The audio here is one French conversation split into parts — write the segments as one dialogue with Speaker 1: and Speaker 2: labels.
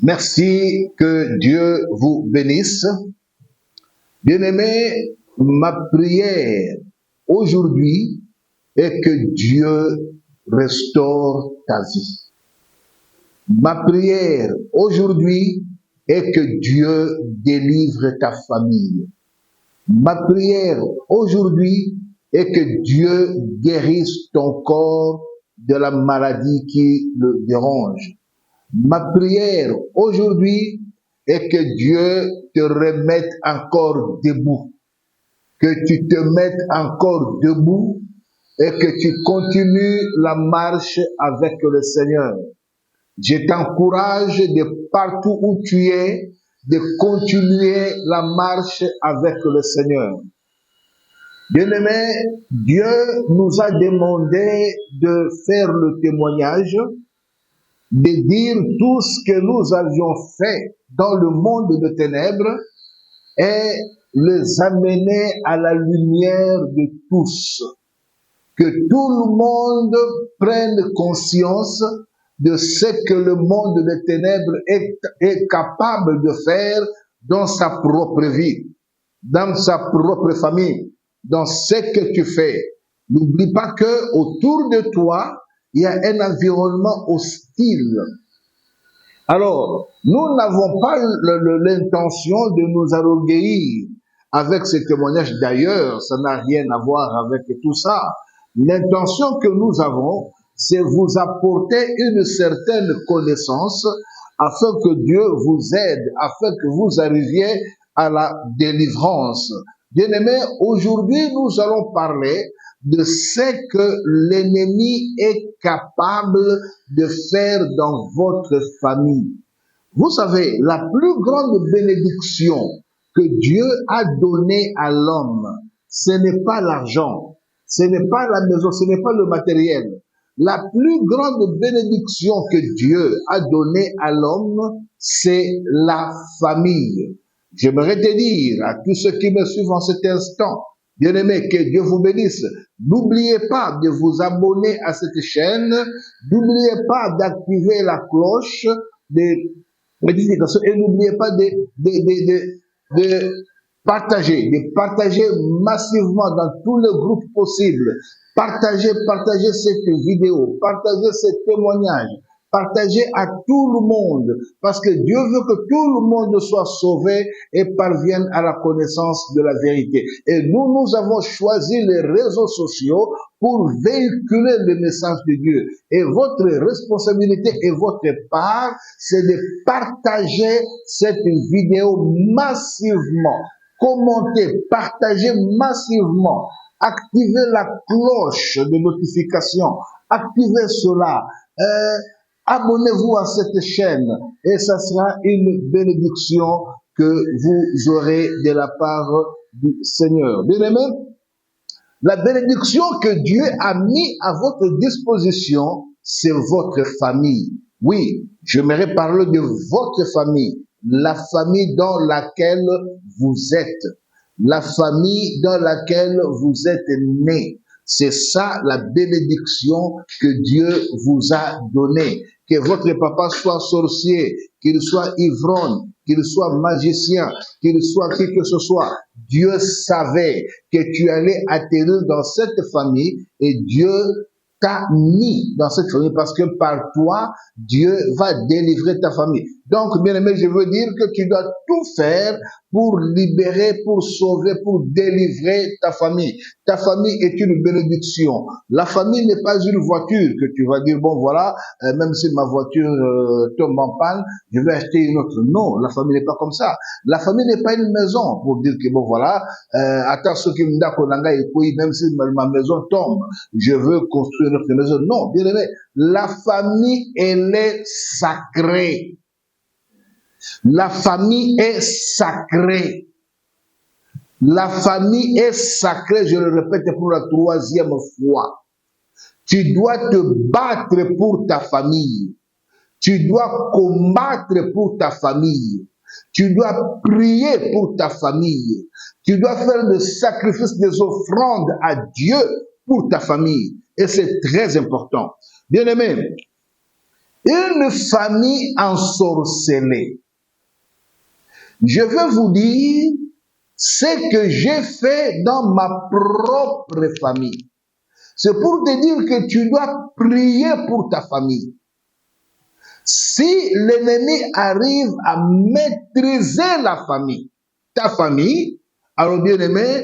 Speaker 1: Merci, que Dieu vous bénisse. Bien-aimé, ma prière aujourd'hui est que Dieu restaure ta vie. Ma prière aujourd'hui est que Dieu délivre ta famille. Ma prière aujourd'hui est que Dieu guérisse ton corps de la maladie qui le dérange. Ma prière aujourd'hui est que Dieu te remette encore debout, que tu te mettes encore debout et que tu continues la marche avec le Seigneur. Je t'encourage de partout où tu es, de continuer la marche avec le Seigneur. Bien-aimé, Dieu nous a demandé de faire le témoignage, de dire tout ce que nous avions fait dans le monde de ténèbres et les amener à la lumière de tous. Que tout le monde prenne conscience de ce que le monde des ténèbres est capable de faire dans sa propre vie, dans sa propre famille, dans ce que tu fais. N'oublie pas que autour de toi, il y a un environnement hostile. Alors, nous n'avons pas l'intention de nous enorgueillir avec ce témoignage. D'ailleurs, ça n'a rien à voir avec tout ça. L'intention que nous avons, c'est vous apporter une certaine connaissance afin que Dieu vous aide, afin que vous arriviez à la délivrance. Bien-aimés, aujourd'hui, nous allons parler de ce que l'ennemi est capable de faire dans votre famille. Vous savez, la plus grande bénédiction que Dieu a donnée à l'homme, ce n'est pas l'argent, ce n'est pas la maison, ce n'est pas le matériel. La plus grande bénédiction que Dieu a donnée à l'homme, c'est la famille. J'aimerais te dire à tous ceux qui me suivent en cet instant, bien-aimés, que Dieu vous bénisse. N'oubliez pas de vous abonner à cette chaîne. N'oubliez pas d'activer la cloche des notifications et n'oubliez pas de partager massivement dans tous les groupes possibles. Partagez cette vidéo, partagez ce témoignage. Partagez à tout le monde, parce que Dieu veut que tout le monde soit sauvé et parvienne à la connaissance de la vérité. Et nous avons choisi les réseaux sociaux pour véhiculer le message de Dieu. Et votre responsabilité et votre part, c'est de partager cette vidéo massivement. Commentez, partagez massivement. Activez la cloche de notification. Activez cela. Abonnez-vous à cette chaîne et ça sera une bénédiction que vous aurez de la part du Seigneur. Bien-aimé, la bénédiction que Dieu a mis à votre disposition, c'est votre famille. Oui, j'aimerais parler de votre famille, la famille dans laquelle vous êtes, la famille dans laquelle vous êtes né. C'est ça la bénédiction que Dieu vous a donnée. Que votre papa soit sorcier, qu'il soit ivrogne, qu'il soit magicien, qu'il soit qui que ce soit. Dieu savait que tu allais atterrir dans cette famille et Dieu t'a mis dans cette famille parce que par toi, Dieu va délivrer ta famille. Donc, bien aimé, je veux dire que tu dois tout faire pour libérer, pour sauver, pour délivrer ta famille. Ta famille est une bénédiction. La famille n'est pas une voiture que tu vas dire, bon voilà, même si ma voiture tombe en panne, je vais acheter une autre. Non, la famille n'est pas comme ça. La famille n'est pas une maison pour dire que bon voilà, attends ce qui me da et puis même si ma maison tombe, je veux construire une autre maison. Non, bien aimé, la famille, elle est sacrée. La famille est sacrée. La famille est sacrée, je le répète pour la 3e fois. Tu dois te battre pour ta famille. Tu dois combattre pour ta famille. Tu dois prier pour ta famille. Tu dois faire des sacrifices, des offrandes à Dieu pour ta famille. Et c'est très important. Bien-aimé, Une famille ensorcelée. Je vais vous dire ce que j'ai fait dans ma propre famille. C'est pour te dire que tu dois prier pour ta famille. Si l'ennemi arrive à maîtriser la famille, ta famille, alors bien aimé,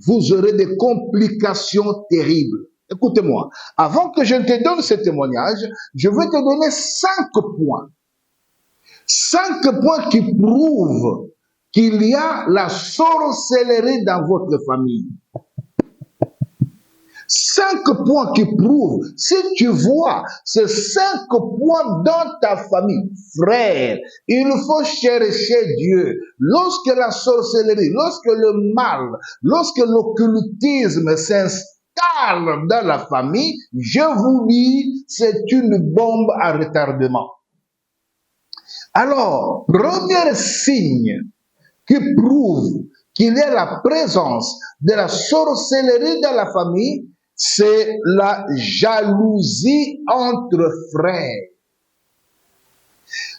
Speaker 1: vous aurez des complications terribles. Écoutez-moi, avant que je te donne ce témoignage, je vais te donner 5 points. 5 points qui prouvent qu'il y a la sorcellerie dans votre famille. 5 points qui prouvent, si tu vois ces 5 points dans ta famille, frère, il faut chercher Dieu. Lorsque la sorcellerie, lorsque le mal, lorsque l'occultisme s'installe dans la famille, je vous dis, c'est une bombe à retardement. Alors, premier signe qui prouve qu'il y a la présence de la sorcellerie dans la famille, c'est la jalousie entre frères.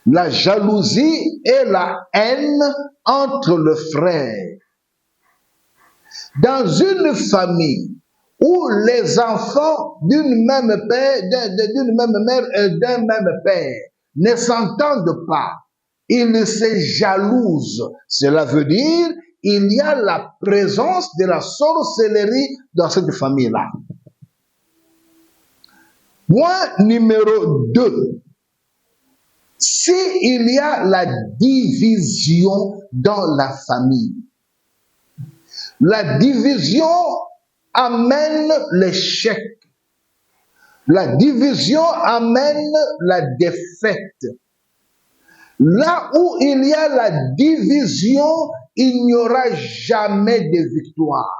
Speaker 1: La jalousie et la haine entre les frères. Dans une famille où les enfants d'une même mère et d'un même père ne s'entendent pas, ils se jalousent. Cela veut dire il y a la présence de la sorcellerie dans cette famille-là. Point numéro 2. S'il y a la division dans la famille, la division amène l'échec. La division amène la défaite. Là où il y a la division, il n'y aura jamais de victoire.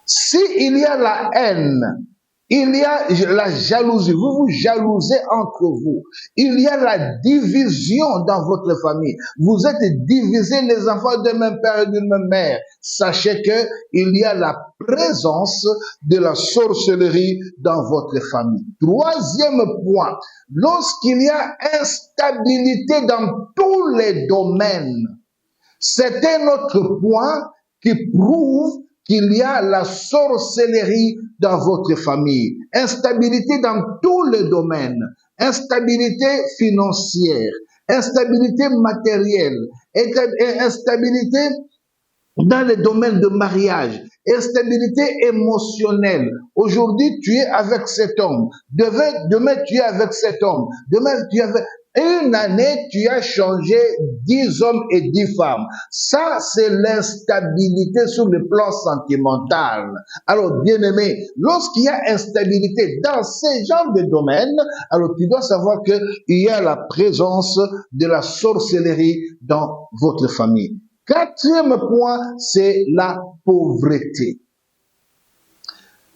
Speaker 1: S'il y a la haine, il y a la jalousie, vous vous jalousez entre vous. Il y a la division dans votre famille. Vous êtes divisés, les enfants d'un même père et d'une même mère. Sachez que il y a la présence de la sorcellerie dans votre famille. Troisième point, lorsqu'il y a instabilité dans tous les domaines, c'est un autre point qui prouve qu'il y a la sorcellerie dans votre famille. Instabilité dans tous les domaines. Instabilité financière, instabilité matérielle, instabilité dans le domaine de mariage, instabilité émotionnelle. Aujourd'hui, tu es avec cet homme. Demain, tu es avec cet homme. Demain, tu es avec... Une année, tu as changé 10 hommes et 10 femmes. Ça, c'est l'instabilité sur le plan sentimental. Alors, bien-aimé, lorsqu'il y a instabilité dans ces genres de domaines, alors tu dois savoir qu'il y a la présence de la sorcellerie dans votre famille. Quatrième point, c'est la pauvreté.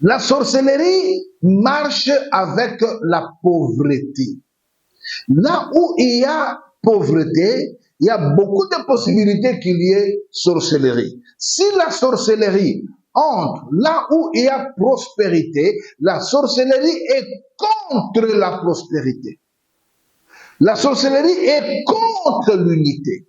Speaker 1: La sorcellerie marche avec la pauvreté. Là où il y a pauvreté, il y a beaucoup de possibilités qu'il y ait sorcellerie. Si la sorcellerie entre là où il y a prospérité, la sorcellerie est contre la prospérité. La sorcellerie est contre l'unité.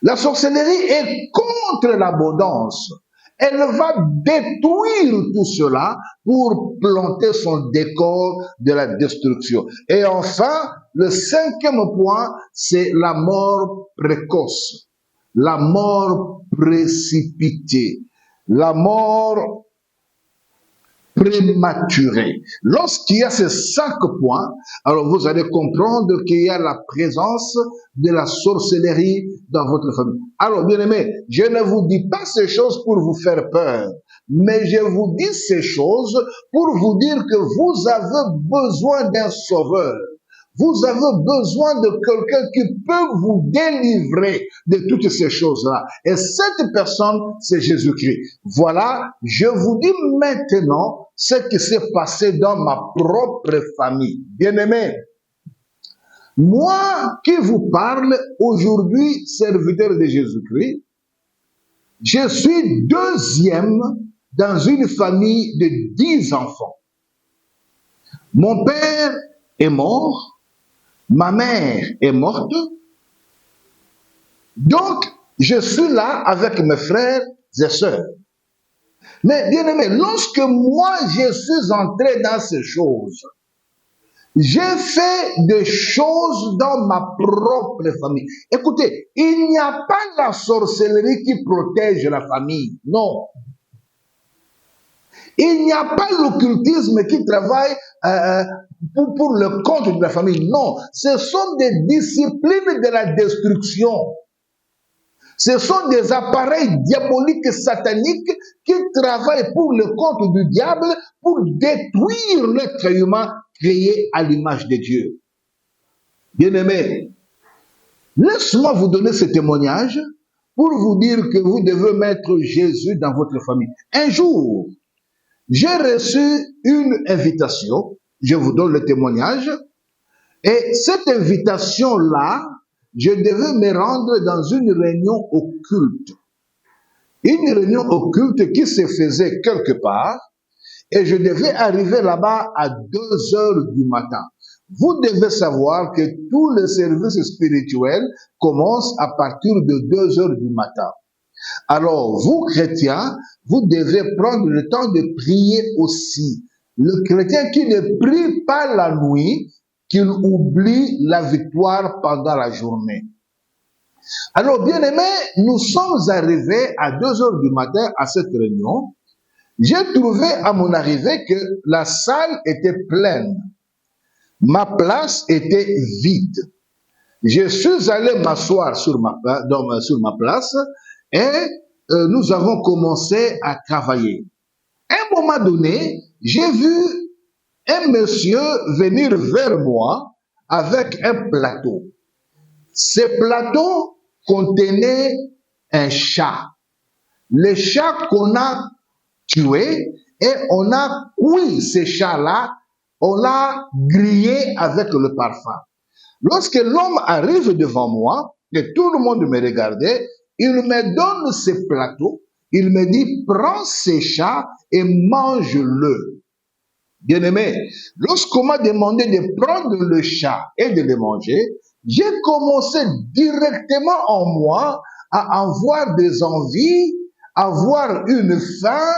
Speaker 1: La sorcellerie est contre l'abondance. Elle va détruire tout cela pour planter son décor de la destruction. Et enfin, le cinquième point, c'est la mort précoce, la mort précipitée, la mort prématurée. Lorsqu'il y a ces 5 points, alors vous allez comprendre qu'il y a la présence de la sorcellerie dans votre famille. Alors, bien aimé, je ne vous dis pas ces choses pour vous faire peur, mais je vous dis ces choses pour vous dire que vous avez besoin d'un sauveur. Vous avez besoin de quelqu'un qui peut vous délivrer de toutes ces choses-là. Et cette personne, c'est Jésus-Christ. Voilà, je vous dis maintenant ce qui s'est passé dans ma propre famille. Bien-aimés, moi qui vous parle aujourd'hui, serviteur de Jésus-Christ, je suis deuxième dans une famille de 10 enfants. Mon père est mort. Ma mère est morte, donc je suis là avec mes frères et sœurs. Mais bien aimé, lorsque moi je suis entré dans ces choses, j'ai fait des choses dans ma propre famille. Écoutez, il n'y a pas la sorcellerie qui protège la famille. Non. Il n'y a pas l'occultisme qui travaille pour le compte de la famille. Non. Ce sont des disciplines de la destruction. Ce sont des appareils diaboliques sataniques qui travaillent pour le compte du diable pour détruire l'être humain créé à l'image de Dieu. Bien-aimés, laisse-moi vous donner ce témoignage pour vous dire que vous devez mettre Jésus dans votre famille. Un jour, j'ai reçu une invitation, je vous donne le témoignage, et cette invitation-là, je devais me rendre dans une réunion occulte. Une réunion occulte qui se faisait quelque part, et je devais arriver là-bas à 2 heures du matin. Vous devez savoir que tous les services spirituels commencent à partir de 2 heures du matin. Alors, vous, chrétiens, vous devez prendre le temps de prier aussi. Le chrétien qui ne prie pas la nuit, qu'il oublie la victoire pendant la journée. Alors, bien aimés, nous sommes arrivés à 2 heures du matin à cette réunion. J'ai trouvé à mon arrivée que la salle était pleine. Ma place était vide. Je suis allé m'asseoir sur ma place et nous avons commencé à travailler. À un moment donné, j'ai vu un monsieur venir vers moi avec un plateau. Ce plateau contenait un chat. Le chat qu'on a tué et on a cuit ce chat-là, on l'a grillé avec le parfum. Lorsque l'homme arrive devant moi, et tout le monde me regardait, il me donne ce plateau, il me dit, prends ce chat et mange-le. Bien-aimé, lorsqu'on m'a demandé de prendre le chat et de le manger, j'ai commencé directement en moi à avoir des envies, avoir une faim,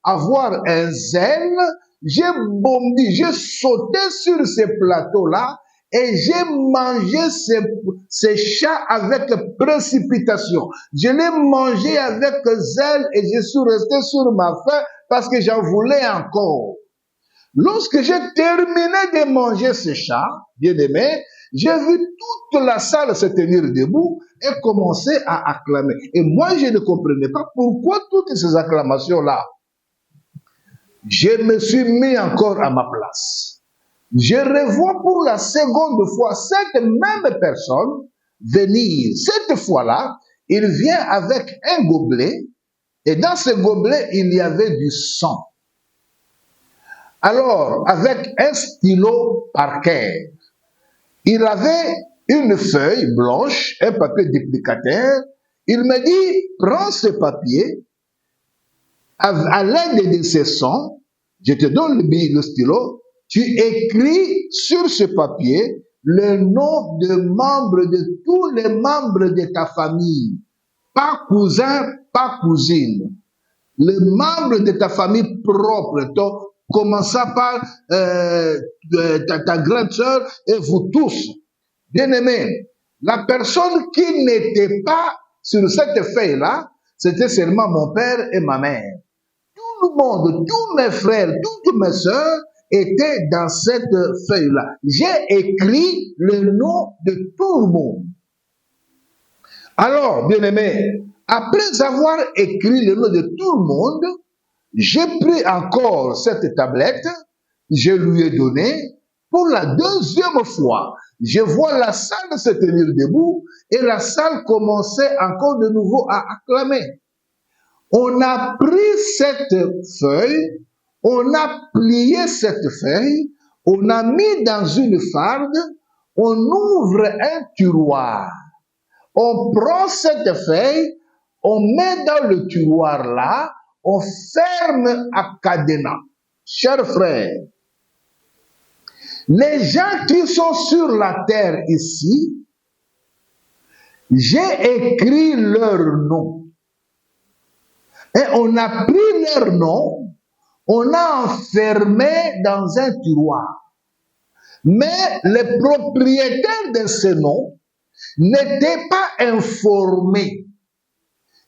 Speaker 1: avoir un zèle. J'ai bondi, j'ai sauté sur ce plateau-là et j'ai mangé ce chat avec précipitation. Je l'ai mangé avec zèle et je suis resté sur ma faim parce que j'en voulais encore. Lorsque j'ai terminé de manger ce chat, bien aimé, j'ai vu toute la salle se tenir debout et commencer à acclamer. Et moi, je ne comprenais pas pourquoi toutes ces acclamations-là. Je me suis mis encore à ma place. Je revois pour la seconde fois cette même personne venir. Cette fois-là, il vient avec un gobelet et dans ce gobelet, il y avait du sang. Alors, avec un stylo Parker, il avait une feuille blanche, un papier duplicateur. Il me dit, prends ce papier, à l'aide de ce sang, je te donne le stylo, tu écris sur ce papier le nom de membres, de tous les membres de ta famille. Pas cousin, pas cousine. Les membres de ta famille propre, commençant par ta grande sœur et vous tous. Bien-aimés, la personne qui n'était pas sur cette feuille-là, c'était seulement mon père et ma mère. Tout le monde, tous mes frères, toutes mes sœurs étaient dans cette feuille-là. J'ai écrit le nom de tout le monde. Alors, bien-aimés, après avoir écrit le nom de tout le monde, j'ai pris encore cette tablette, je lui ai donné. Pour la deuxième fois, je vois la salle se tenir debout et la salle commençait encore de nouveau à acclamer. On a pris cette feuille, on a plié cette feuille, on a mis dans une farde, on ouvre un tiroir. On prend cette feuille, on met dans le tiroir là, on ferme à cadenas. Chers frères, Les gens qui sont sur la terre ici, j'ai écrit leur nom. Et on a pris leur nom, on a enfermé dans un tiroir. Mais les propriétaires de ces noms n'étaient pas informés.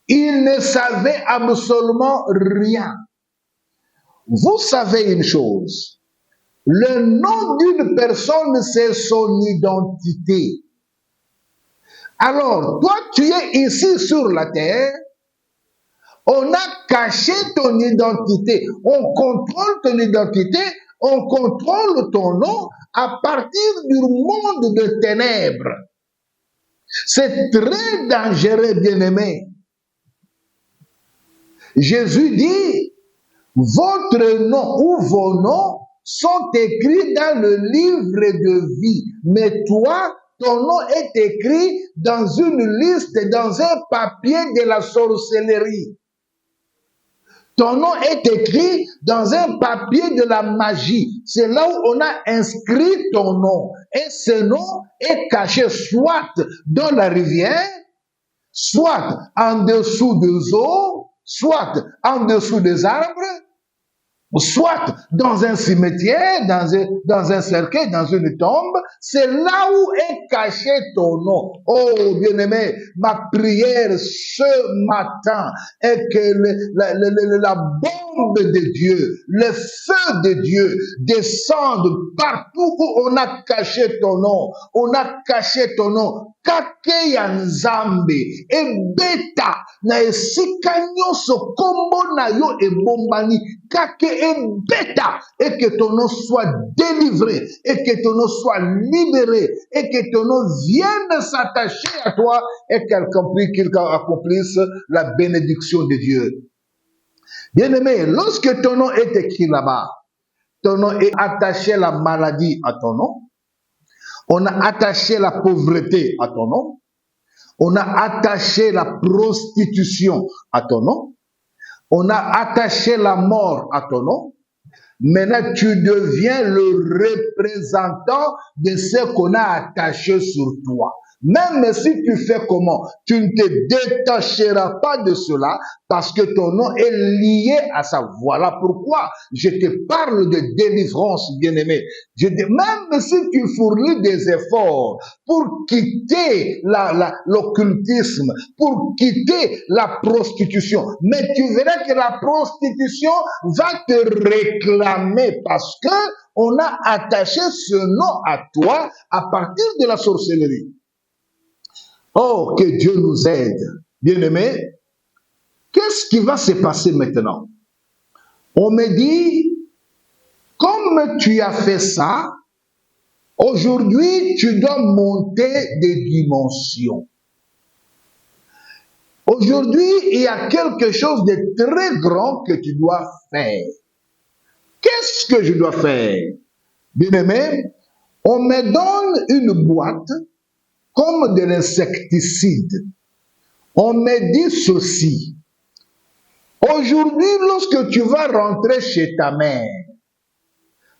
Speaker 1: Ils ne savaient absolument rien. Vous savez une chose, le nom d'une personne, c'est son identité. Alors, toi, tu es ici sur la terre, on a caché ton identité, on contrôle ton identité, on contrôle ton nom à partir du monde de ténèbres. C'est très dangereux, bien-aimé. Jésus dit, votre nom ou vos noms sont écrits dans le livre de vie, mais toi, ton nom est écrit dans une liste, dans un papier de la sorcellerie. Ton nom est écrit dans un papier de la magie. C'est là où on a inscrit ton nom. Et ce nom est caché soit dans la rivière, soit en dessous des eaux, soit en dessous des arbres, soit dans un cimetière, dans un cercueil, dans une tombe. C'est là où est caché ton nom. Oh, bien-aimé, ma prière ce matin est que la bombe de Dieu, le feu de Dieu descende partout où on a caché ton nom. On a caché ton nom. Kake ya nzambe ebeta na esika nyonso kombo na yo ebombani kake ebeta et que ton nom soit délivré et que ton nom soit libéré et que ton nom vienne s'attacher à toi et qu'il accomplisse la bénédiction de Dieu. Bien-aimé, lorsque ton nom est écrit là-bas, ton nom est attaché à la maladie à ton nom, on a attaché la pauvreté à ton nom, on a attaché la prostitution à ton nom, on a attaché la mort à ton nom. Maintenant, tu deviens le représentant de ce qu'on a attaché sur toi. Même si tu fais comment, tu ne te détacheras pas de cela parce que ton nom est lié à ça. Voilà pourquoi je te parle de délivrance, bien-aimé. Même si tu fournis des efforts pour quitter l'occultisme, pour quitter la prostitution, mais tu verras que la prostitution va te réclamer parce que on a attaché ce nom à toi à partir de la sorcellerie. Oh, que Dieu nous aide. Bien-aimé, qu'est-ce qui va se passer maintenant? On me dit, comme tu as fait ça, aujourd'hui, tu dois monter des dimensions. Aujourd'hui, il y a quelque chose de très grand que tu dois faire. Qu'est-ce que je dois faire? Bien-aimé, on me donne une boîte comme de l'insecticide. On me dit ceci. Aujourd'hui, lorsque tu vas rentrer chez ta mère,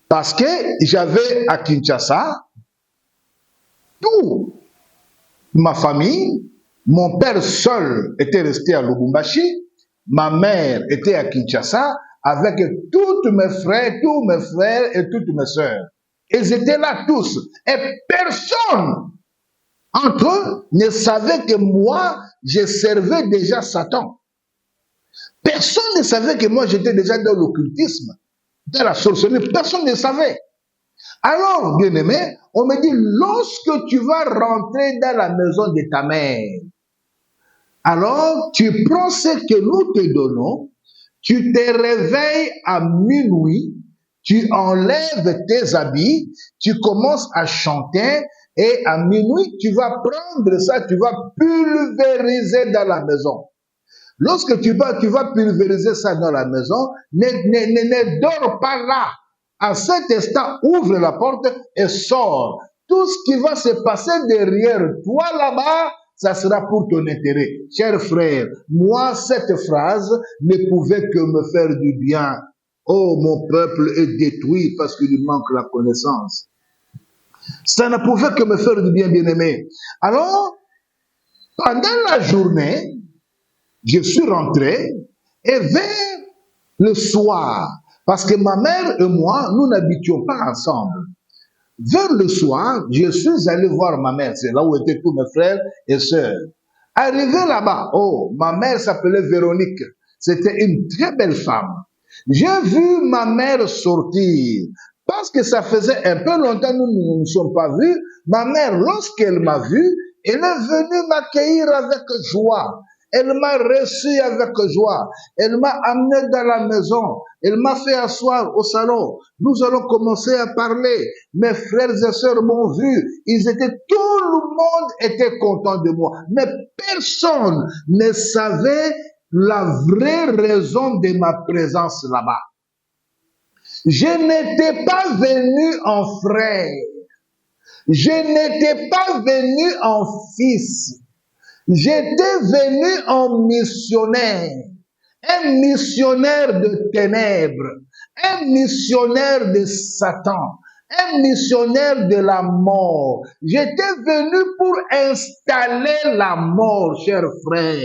Speaker 1: parce que j'avais à Kinshasa, toute ma famille, mon père seul était resté à Lubumbashi, ma mère était à Kinshasa, avec tous mes frères et toutes mes sœurs. Ils étaient là tous. Et personne entre eux ne savait que moi, je servais déjà Satan. Personne ne savait que moi, j'étais déjà dans l'occultisme, dans la sorcellerie. Personne ne savait. Alors, bien-aimé, on me dit, lorsque tu vas rentrer dans la maison de ta mère, alors tu prends ce que nous te donnons, tu te réveilles à minuit, tu enlèves tes habits, tu commences à chanter, et à minuit, tu vas prendre ça, tu vas pulvériser dans la maison. Lorsque tu vas pulvériser ça dans la maison, ne dors pas là. À cet instant, ouvre la porte et sors. Tout ce qui va se passer derrière toi là-bas, ça sera pour ton intérêt. Cher frère, moi, cette phrase ne pouvait que me faire du bien. Oh, mon peuple est détruit parce qu'il lui manque la connaissance. Ça ne pouvait que me faire du bien, bien-aimé. Alors, pendant la journée, je suis rentré et vers le soir, parce que ma mère et moi, nous n'habitions pas ensemble. Vers le soir, je suis allé voir ma mère. C'est là où étaient tous mes frères et sœurs. Arrivé là-bas, oh, ma mère s'appelait Véronique. C'était une très belle femme. J'ai vu ma mère sortir. Parce que ça faisait un peu longtemps que nous ne nous sommes pas vus. Ma mère, lorsqu'elle m'a vu, elle est venue m'accueillir avec joie. Elle m'a reçu avec joie. Elle m'a amené dans la maison. Elle m'a fait asseoir au salon. Nous allons commencer à parler. Mes frères et sœurs m'ont vu. Tout le monde était content de moi. Mais personne ne savait la vraie raison de ma présence là-bas. Je n'étais pas venu en frère. Je n'étais pas venu en fils. J'étais venu en missionnaire, un missionnaire de ténèbres, un missionnaire de Satan, un missionnaire de la mort. J'étais venu pour installer la mort, chers frères.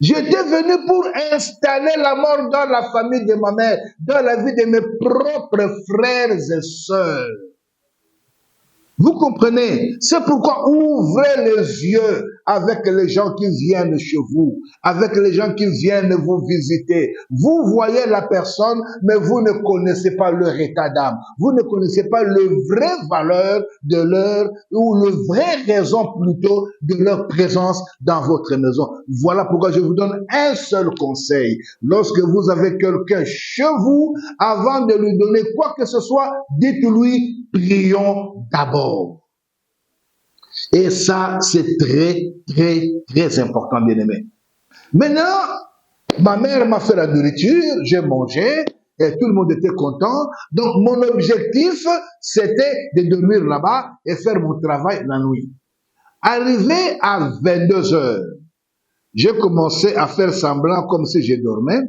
Speaker 1: J'étais venu pour installer la mort dans la famille de ma mère, dans la vie de mes propres frères et sœurs. Vous comprenez? C'est pourquoi ouvrez les yeux avec les gens qui viennent chez vous, avec les gens qui viennent vous visiter. Vous voyez la personne, mais vous ne connaissez pas leur état d'âme. Vous ne connaissez pas le vrai valeur de leur, ou le vrai raison plutôt de leur présence dans votre maison. Voilà pourquoi je vous donne un seul conseil. Lorsque vous avez quelqu'un chez vous, avant de lui donner quoi que ce soit, dites-lui, prions d'abord. Et ça, c'est très, très, très important, bien-aimé. Maintenant, ma mère m'a fait la nourriture, j'ai mangé, et tout le monde était content. Donc, mon objectif, c'était de dormir là-bas et faire mon travail la nuit. Arrivé à 22 heures, j'ai commencé à faire semblant comme si je dormais.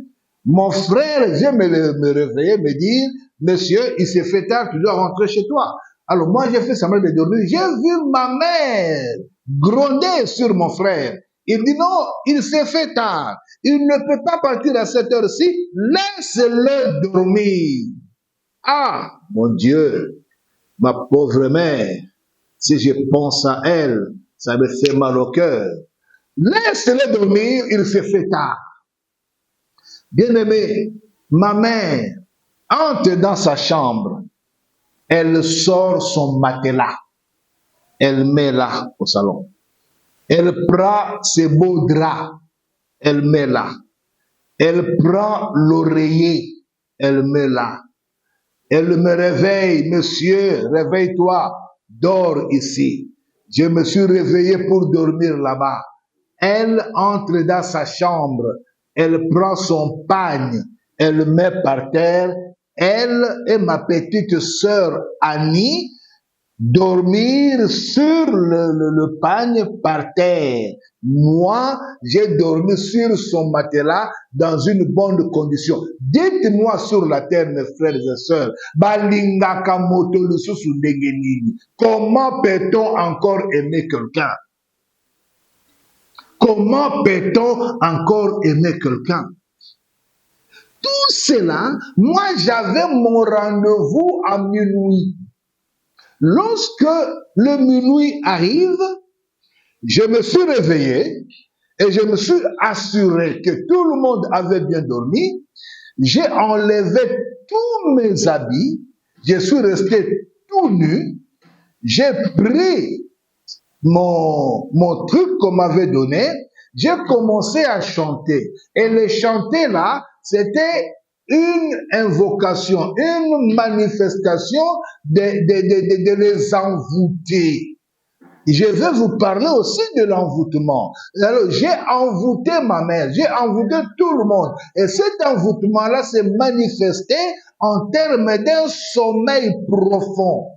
Speaker 1: Mon frère vient me réveiller, me dire, monsieur, il s'est fait tard, tu dois rentrer chez toi. Alors moi, j'ai fait semblant de dormir. J'ai vu ma mère gronder sur mon frère. Il dit non, il s'est fait tard. Il ne peut pas partir à cette heure-ci. Laisse-le dormir. Ah, mon Dieu, ma pauvre mère, si je pense à elle, ça me fait mal au cœur. Laisse-le dormir, il s'est fait tard. Bien-aimé, ma mère entre dans sa chambre. Elle sort son matelas. Elle met là au salon. Elle prend ses beaux draps. Elle met là. Elle prend l'oreiller. Elle met là. Elle me réveille. Monsieur, réveille-toi. Dors ici. Je me suis réveillé pour dormir là-bas. Elle entre dans sa chambre. Elle prend son pagne. Elle met par terre. Elle et ma petite sœur Annie dormir sur le pagne par terre. Moi, j'ai dormi sur son matelas dans une bonne condition. Dites-moi sur la terre, mes frères et sœurs, comment peut-on encore aimer quelqu'un? Comment peut-on encore aimer quelqu'un? Tout cela, moi j'avais mon rendez-vous à minuit. Lorsque le minuit arrive, je me suis réveillé et je me suis assuré que tout le monde avait bien dormi. J'ai enlevé tous mes habits, je suis resté tout nu, j'ai pris mon truc qu'on m'avait donné, j'ai commencé à chanter. Et le chanter là, c'était une invocation, une manifestation de les envoûter. Je vais vous parler aussi de l'envoûtement. Alors, j'ai envoûté ma mère, j'ai envoûté tout le monde. Et cet envoûtement-là s'est manifesté en termes d'un sommeil profond.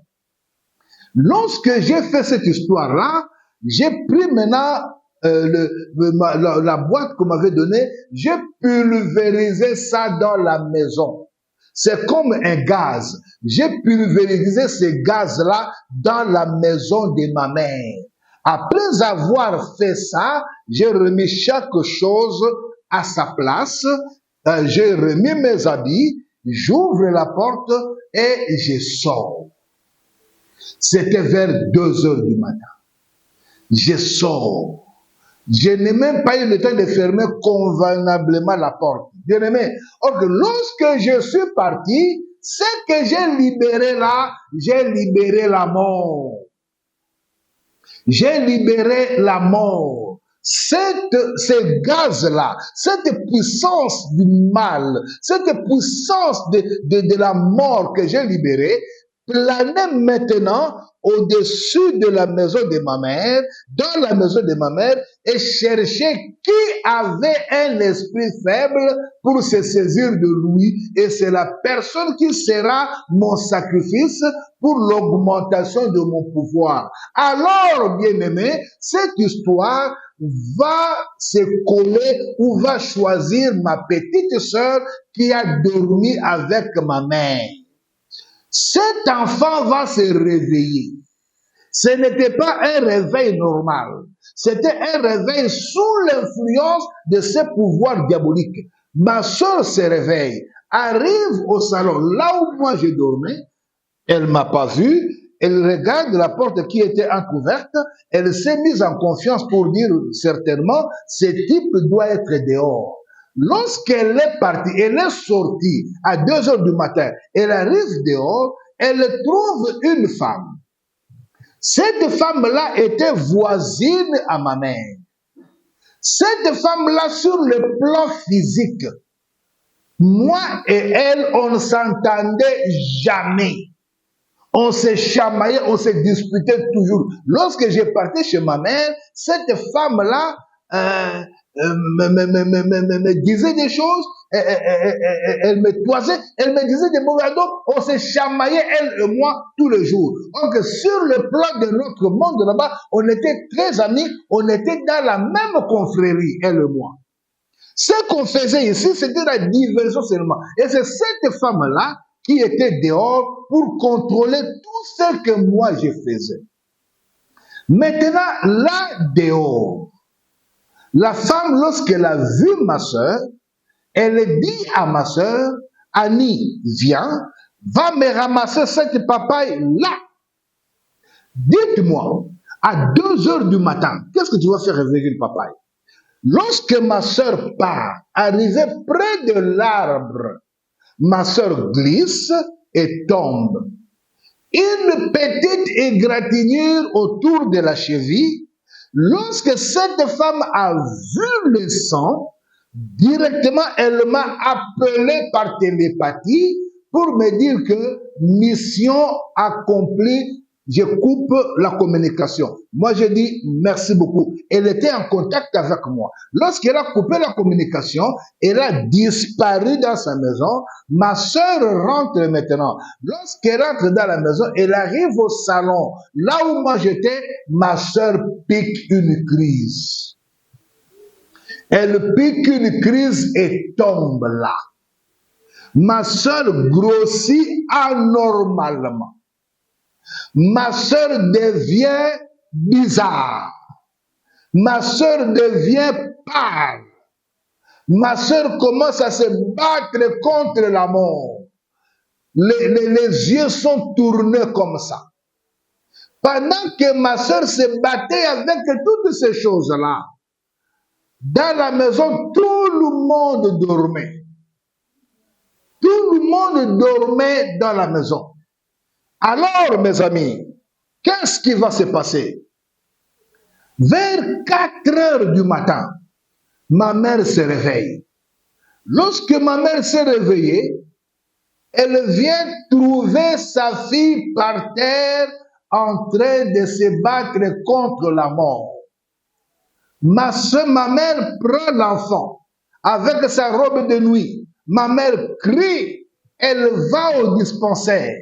Speaker 1: Lorsque j'ai fait cette histoire-là, j'ai pris maintenant la boîte qu'on m'avait donnée, j'ai pulvérisé ça dans la maison. c'est comme un gaz. J'ai pulvérisé ce gaz-là dans la maison de ma mère. Après avoir fait ça, j'ai remis chaque chose à sa place. J'ai remis mes habits, j'ouvre la porte et je sors. C'était vers 2 heures du matin. Je sors. Je n'ai même pas eu le temps de fermer convenablement la porte. Bien aimé, or, lorsque je suis parti, ce que j'ai libéré là, j'ai libéré la mort. J'ai libéré la mort. Ce gaz-là, cette puissance du mal, cette puissance de la mort que j'ai libérée, planait maintenant au-dessus de la maison de ma mère, dans la maison de ma mère, et cherchait qui avait un esprit faible pour se saisir de lui. Et c'est la personne qui sera mon sacrifice pour l'augmentation de mon pouvoir. Alors, bien-aimé, cette histoire va se coller ou va choisir ma petite sœur qui a dormi avec ma mère. Cet enfant va se réveiller. Ce n'était pas un réveil normal. C'était un réveil sous l'influence de ces pouvoirs diaboliques. Ma soeur se réveille, arrive au salon, là où moi je dormais. Elle ne m'a pas vu. Elle regarde la porte qui était entrouverte. Elle s'est mise en confiance pour dire certainement, ce type doit être dehors. Lorsqu'elle est partie, elle est sortie à 2 heures du matin, elle arrive dehors, elle trouve une femme. Cette femme-là était voisine à ma mère. Cette femme-là, sur le plan physique, moi et elle, on ne s'entendait jamais. On se chamaillait, on se disputait toujours. Lorsque j'ai parti chez ma mère, cette femme-là me disait des choses, elle me toisait, elle me disait des mauvais mots, on se chamaillait, elle et moi, tous les jours. Donc, sur le plan de notre monde là-bas, on était très amis, on était dans la même confrérie, elle et moi. Ce qu'on faisait ici, c'était la diversion seulement. Et c'est cette femme-là qui était dehors pour contrôler tout ce que moi je faisais. Maintenant, là dehors, la femme, lorsqu'elle a vu ma soeur, elle dit à ma soeur, Annie, viens, va me ramasser cette papaye-là. Dites-moi, à 2 heures du matin, qu'est-ce que tu vas faire réveiller une papaye? Lorsque ma soeur part, arrivée près de l'arbre, ma soeur glisse et tombe. Une petite égratignure autour de la cheville. Lorsque cette femme a vu le sang, directement elle m'a appelé par télépathie pour me dire que mission accomplie, je coupe la communication. Moi, je dis merci beaucoup. Elle était en contact avec moi. Lorsqu'elle a coupé la communication, elle a disparu dans sa maison. Ma soeur rentre maintenant. Lorsqu'elle rentre dans la maison, elle arrive au salon. Là où moi j'étais, ma soeur pique une crise. Elle pique une crise et tombe là. Ma soeur grossit anormalement. Ma soeur devient bizarre. Ma soeur devient pâle. Ma soeur commence à se battre contre la mort. Les yeux sont tournés comme ça. Pendant que ma soeur se battait avec toutes ces choses-là, dans la maison, tout le monde dormait. Tout le monde dormait dans la maison. Alors, mes amis, qu'est-ce qui va se passer? Vers 4 heures du matin, ma mère se réveille. Lorsque ma mère s'est réveillée, elle vient trouver sa fille par terre en train de se battre contre la mort. Ma mère prend l'enfant avec sa robe de nuit. Ma mère crie, elle va au dispensaire.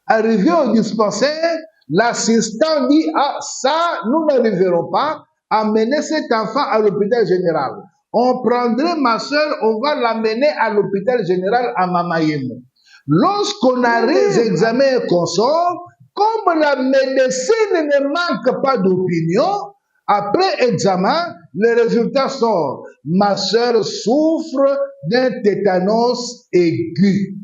Speaker 1: Arrivé au dispensaire, l'assistant dit, ah, ça, nous n'arriverons pas à amener cet enfant à l'hôpital général. On prendrait ma soeur, on va l'amener à l'hôpital général à Mamayemo. Lorsqu'on arrive aux examens et qu'on sort, comme la médecine ne manque pas d'opinion, après examen, les résultats sortent. Ma sœur souffre d'un tétanos aigu.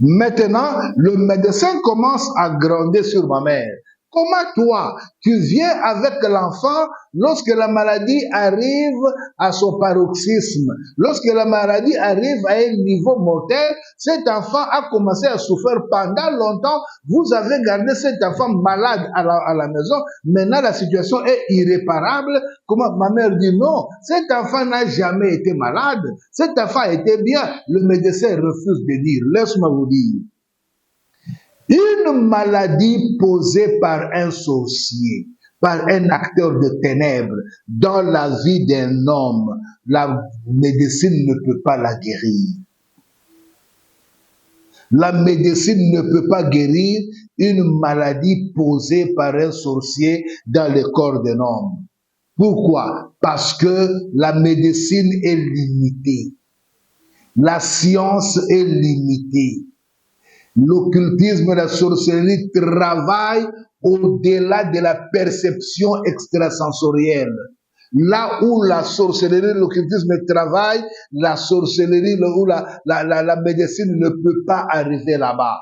Speaker 1: Maintenant, le médecin commence à gronder sur ma mère. Comment toi, tu viens avec l'enfant lorsque la maladie arrive à son paroxysme, lorsque la maladie arrive à un niveau mortel, cet enfant a commencé à souffrir pendant longtemps, vous avez gardé cet enfant malade à la maison, maintenant la situation est irréparable. Comment? Ma mère dit non, cet enfant n'a jamais été malade, cet enfant était bien. Le médecin refuse de dire, laisse-moi vous dire. Une maladie posée par un sorcier, par un acteur de ténèbres dans la vie d'un homme, la médecine ne peut pas la guérir. La médecine ne peut pas guérir une maladie posée par un sorcier dans le corps d'un homme. Pourquoi? Parce que la médecine est limitée. La science est limitée. L'occultisme et la sorcellerie travaillent au-delà de la perception extrasensorielle. Là où la sorcellerie et l'occultisme travaillent, la sorcellerie ou la médecine ne peut pas arriver là-bas.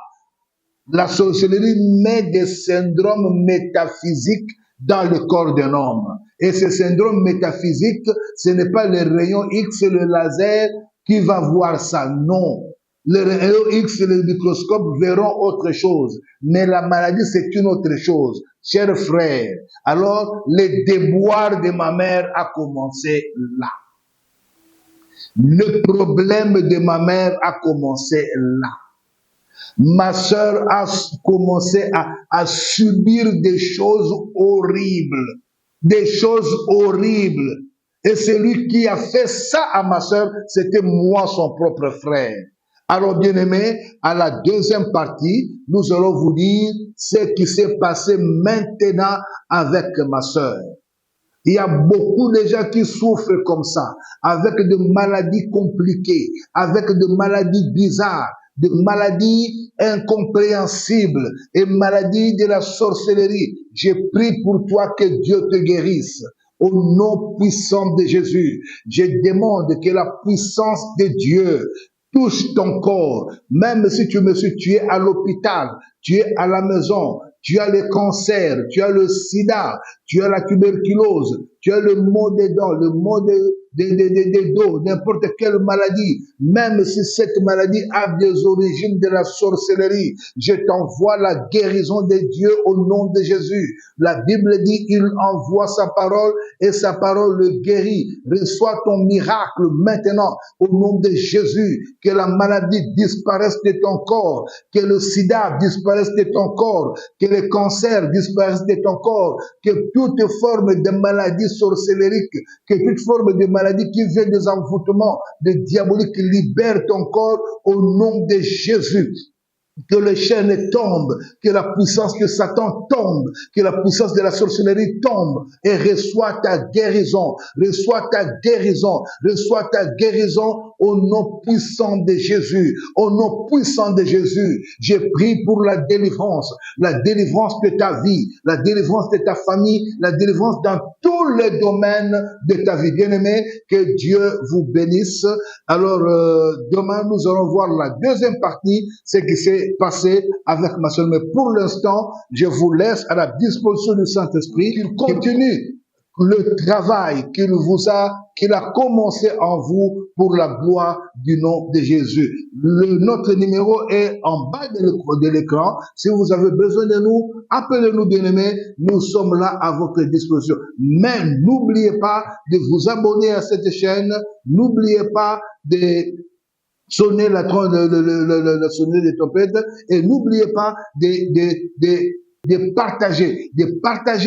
Speaker 1: La sorcellerie met des syndromes métaphysiques dans le corps d'un homme. Et ce syndrome métaphysique, ce n'est pas le rayon X, le laser qui va voir ça, non. Le rayon X et le microscope verront autre chose. Mais la maladie, c'est une autre chose. Chers frères, alors le déboire de ma mère a commencé là. Le problème de ma mère a commencé là. Ma sœur a commencé à subir des choses horribles. Des choses horribles. Et celui qui a fait ça à ma sœur, c'était moi, son propre frère. Alors, bien-aimés, à la deuxième partie, nous allons vous dire ce qui s'est passé maintenant avec ma sœur. Il y a beaucoup de gens qui souffrent comme ça, avec de maladies compliquées, avec de maladies bizarres, de maladies incompréhensibles et maladies de la sorcellerie. Je prie pour toi que Dieu te guérisse. Au nom puissant de Jésus, je demande que la puissance de Dieu touche ton corps, même si tu es à l'hôpital, tu es à la maison, tu as le cancer, tu as le sida, tu as la tuberculose, tu as le maux des dents, le maux des dos, n'importe quelle maladie, même si cette maladie a des origines de la sorcellerie, je t'envoie la guérison de Dieu au nom de Jésus. La Bible dit, il envoie sa parole et sa parole le guérit. Reçois ton miracle maintenant au nom de Jésus. Que la maladie disparaisse de ton corps, que le sida disparaisse de ton corps, que le cancer disparaisse de ton corps, que toute forme de maladie sorcellérique, que toute forme de maladie qui vient des envoûtements, de diabolique, libère ton corps au nom de Jésus. Que les chaînes tombent, que la puissance de Satan tombe, que la puissance de la sorcellerie tombe et reçois ta guérison, reçois ta guérison, reçois ta guérison au nom puissant de Jésus, au nom puissant de Jésus. Je prie pour la délivrance de ta vie, la délivrance de ta famille, la délivrance dans tous les domaines de ta vie. Bien-aimé, que Dieu vous bénisse. Alors, demain, nous allons voir la deuxième partie, ce qui s'est passé avec ma soeur. Mais pour l'instant, je vous laisse à la disposition du Saint-Esprit. Qu'il continue le travail qu'il a commencé en vous pour la gloire du nom de Jésus. Notre numéro est en bas de l'écran. Si vous avez besoin de nous, appelez-nous, bien-aimés. Nous sommes là à votre disposition. Mais n'oubliez pas de vous abonner à cette chaîne. N'oubliez pas de sonner la sonnerie de trompette et n'oubliez pas de partager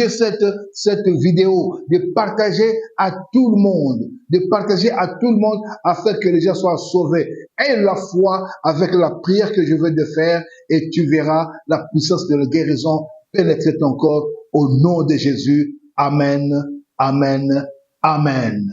Speaker 1: cette vidéo, de partager à tout le monde, afin que les gens soient sauvés. Et la foi avec la prière que je viens de faire et tu verras la puissance de la guérison pénétrer ton corps au nom de Jésus. Amen, amen, amen.